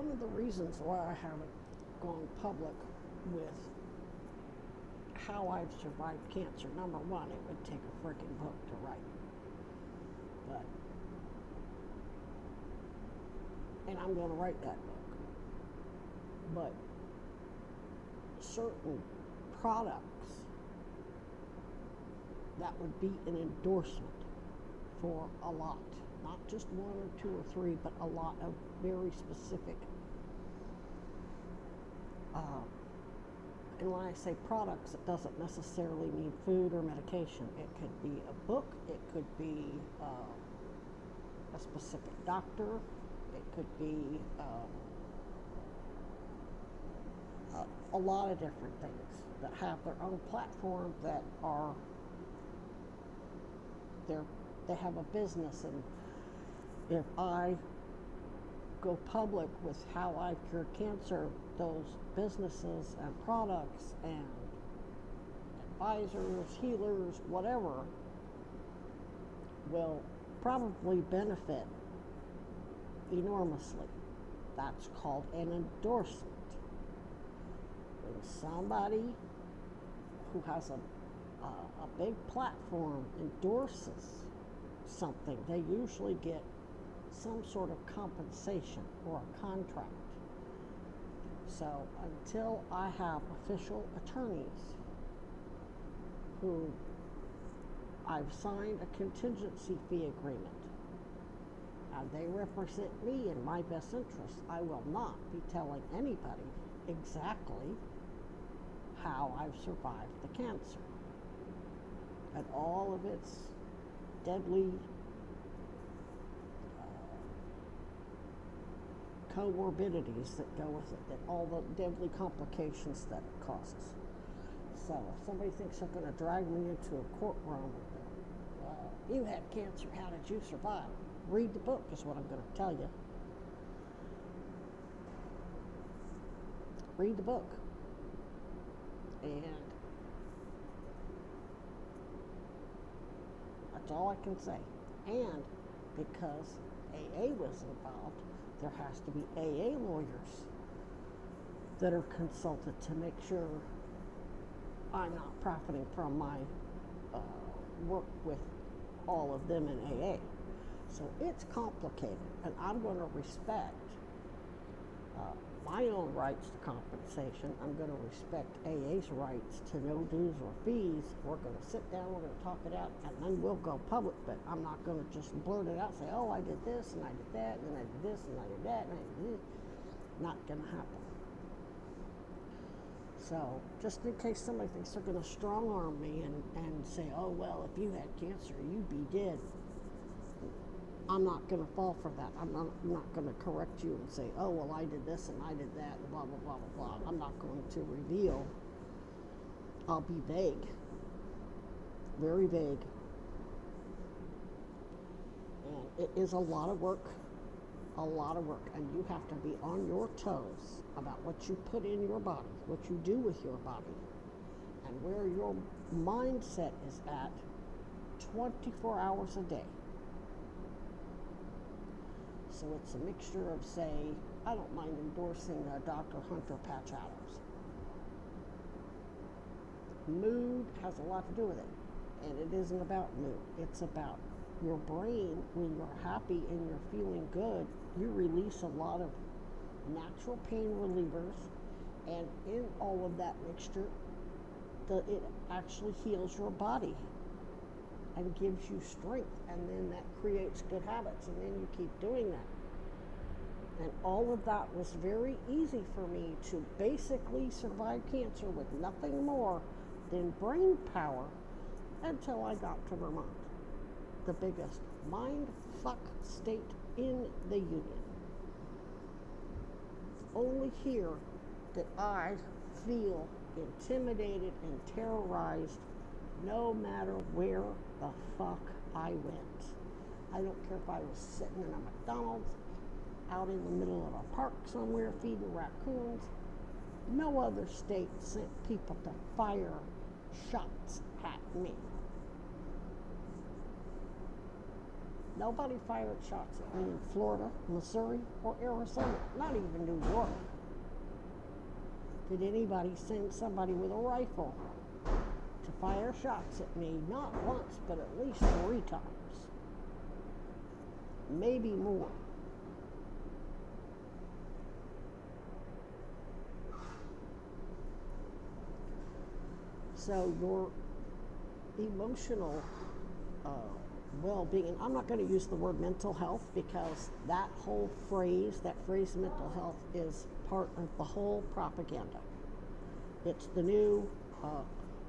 one of the reasons why I haven't gone public with how I've survived cancer, number one, it would take a freaking book to write. And I'm going to write that book. But certain products that would be an endorsement for a lot, not just one or two or three, but a lot of very specific. And when I say products, it doesn't necessarily mean food or medication. It could be a book, it could be a specific doctor, it could be a lot of different things that have their own platform, that are they have a business. And if I go public with how I've cured cancer, those businesses and products and advisors, healers, whatever, will probably benefit enormously. That's called an endorsement. When somebody who has a big platform endorses something, they usually get some sort of compensation or a contract. So until I have official attorneys who I've signed a contingency fee agreement and they represent me in my best interest, I will not be telling anybody exactly how I've survived the cancer and all of its deadly comorbidities that go with it, and all the deadly complications that it causes. So if somebody thinks they're going to drag me into a courtroom, you had cancer, how did you survive? Read the book is what I'm going to tell you. Read the book. And that's all I can say. And because AA was involved, there has to be AA lawyers that are consulted to make sure I'm not profiting from my work with all of them in AA. So it's complicated, and I'm going to respect my own rights to compensation. I'm going to respect AA's rights to no dues or fees. We're going to sit down, we're going to talk it out, and then we'll go public. But I'm not going to just blurt it out and say, oh, I did this, and I did that, and then I did this, and I did that, and I did this. Not going to happen. So just in case somebody thinks they're going to strong arm me and say, oh, well, if you had cancer, you'd be dead. I'm not going to fall for that. I'm not going to correct you and say, oh, well, I did this and I did that, and blah, blah, blah, blah, blah. I'm not going to reveal. I'll be vague. Very vague. And it is a lot of work. A lot of work. And you have to be on your toes about what you put in your body, what you do with your body, and where your mindset is at 24 hours a day. So it's a mixture of, say, I don't mind endorsing Dr. Hunter Patch Adams. Mood has a lot to do with it. And it isn't about mood. It's about your brain. When you're happy and you're feeling good, you release a lot of natural pain relievers. And in all of that mixture, it actually heals your body and gives you strength, and then that creates good habits, and then you keep doing that. And all of that was very easy for me to basically survive cancer with nothing more than brain power until I got to Vermont, the biggest mind fuck state in the Union. Only here did I feel intimidated and terrorized, no matter where the fuck I went. I don't care if I was sitting in a McDonald's, out in the middle of a park somewhere feeding raccoons. No other state sent people to fire shots at me. Nobody fired shots at me in Florida, Missouri, or Arizona, not even New York. Did anybody send somebody with a rifle to fire shots at me? Not once, but at least 3 times. Maybe more. So your emotional well-being, and I'm not going to use the word mental health because that phrase mental health is part of the whole propaganda. It's the new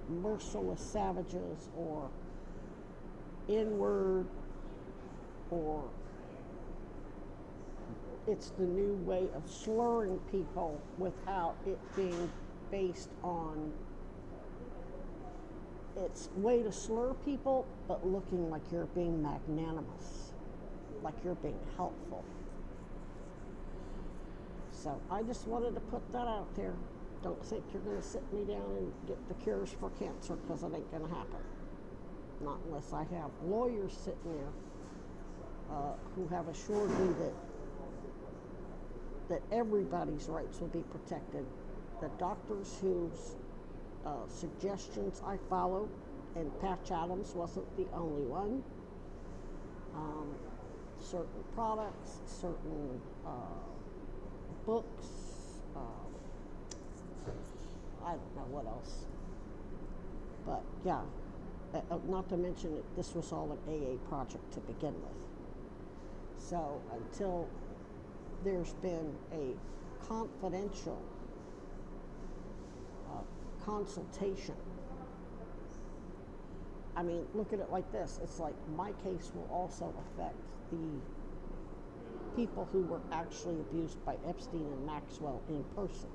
merciless savages or N-word, or it's the new way of slurring people without it being based on, it's a way to slur people, but looking like you're being magnanimous, like you're being helpful. So I just wanted to put that out there. Don't think you're going to sit me down and get the cures for cancer, because it ain't going to happen. Not unless I have lawyers sitting there who have assured me that everybody's rights will be protected. The doctors whose suggestions I followed, and Patch Adams wasn't the only one. Certain products, certain books, I don't know what else. But yeah, not to mention that this was all an AA project to begin with. So until there's been a confidential consultation, I mean, look at it like this. It's like my case will also affect the people who were actually abused by Epstein and Maxwell in person.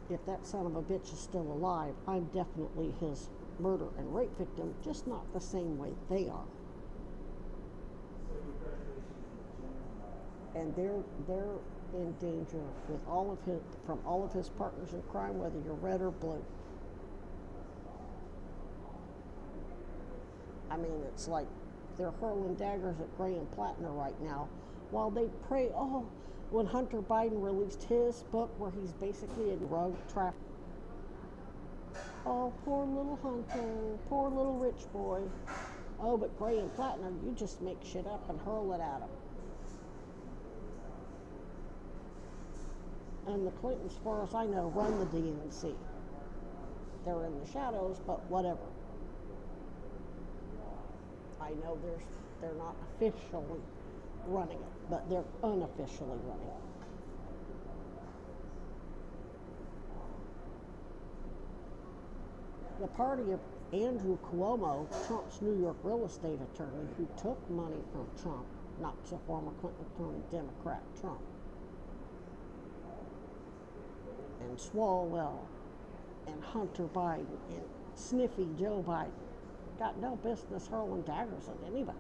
If that son of a bitch is still alive, I'm definitely his murder and rape victim, just not the same way they are. And they're in danger with from all of his partners in crime, whether you're red or blue. I mean, it's like they're hurling daggers at Graham Plattner right now, while they pray, when Hunter Biden released his book where he's basically a drug trafficker. Oh, poor little Hunter, poor little rich boy. Oh, but Graham Plattner, you just make shit up and hurl it at him. And the Clintons, as far as I know, run the DNC. They're in the shadows, but whatever. I know they're not officially running it, but they're unofficially running it. The party of Andrew Cuomo, Trump's New York real estate attorney, who took money from Trump, not to former Clinton attorney Democrat Trump, and Swalwell, and Hunter Biden, and Sniffy Joe Biden, got no business hurling daggers at anybody.